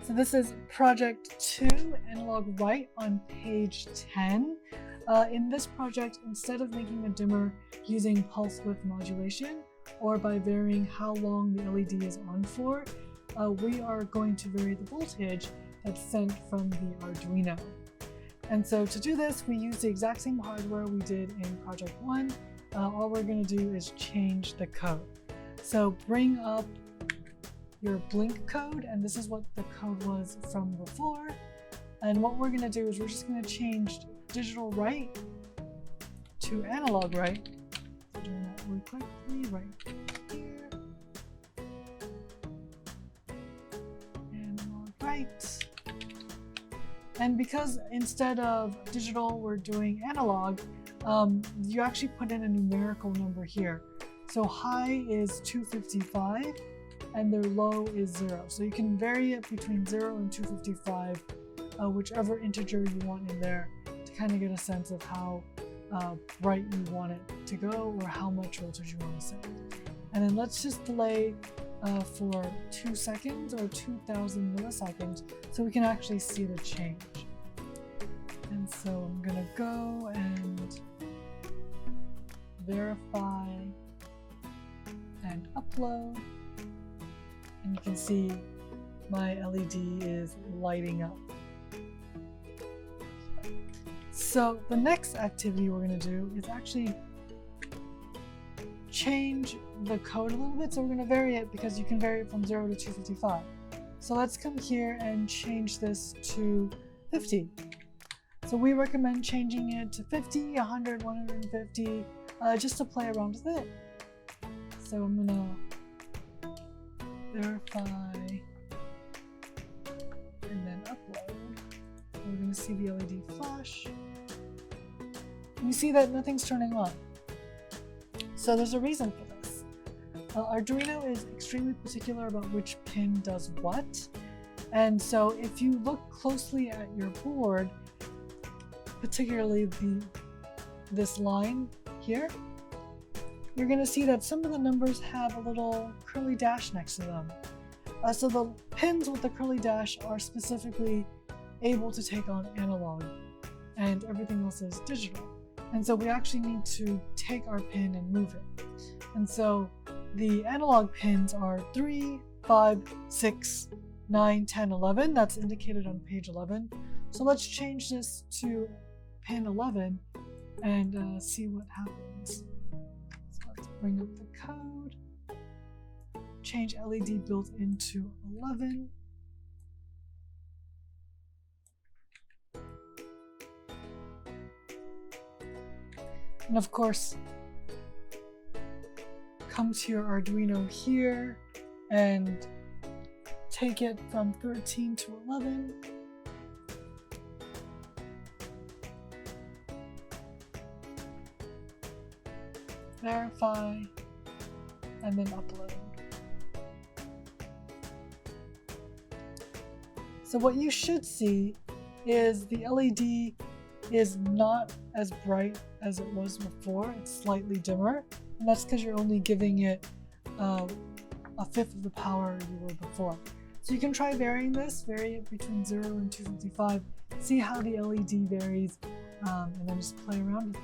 So this is project 2, AnalogWrite on page 10. In this project, instead of making a dimmer using pulse width modulation or by varying how long the LED is on for, we are going to vary the voltage that's sent from the Arduino. And so to do this, we use the exact same hardware we did in project 1. All we're going to do is change the code. So bring up your blink code, and this is what the code was from before. And what we're going to do is we're just going to change digital write to analog write. So doing that really quickly right here. Analog write. And because instead of digital we're doing analog, you actually put in a numerical number here. So high is 255 and their low is 0. So you can vary it between 0 and 255, whichever integer you want in there, to kind of get a sense of how bright you want it to go or how much voltage you want to set. And then let's just delay for 2 seconds or 2000 milliseconds so we can actually see the change. And so I'm gonna go and verify and upload, and you can see my LED is lighting up. So the next activity we're going to do is actually change the code a little bit. So we're going to vary it because you can vary it from 0 to 255. So let's come here and change this to 50. So we recommend changing it to 50, 100, 150, just to play around with it. So I'm going to verify and then upload. We're going to see the LED flash. And you see that nothing's turning on. So there's a reason for this. Arduino is extremely particular about which pin does what. And so if you look closely at your board, particularly this line here, you're going to see that some of the numbers have a little curly dash next to them. So the pins with the curly dash are specifically able to take on analog, and everything else is digital. And so we actually need to take our pin and move it. And so the analog pins are 3, 5, 6, 9, 10, 11. That's indicated on page 11. So let's change this to pin 11 and see what happens. So let's bring up the code. Change LED built into 11. And of course, come to your Arduino here and take it from 13 to 11. Verify, and then upload. So what you should see is the LED is not as bright as it was before. It's slightly dimmer, and that's because you're only giving it a fifth of the power you were before. So you can try varying this, vary it between 0 and 255, see how the LED varies, and then just play around with it.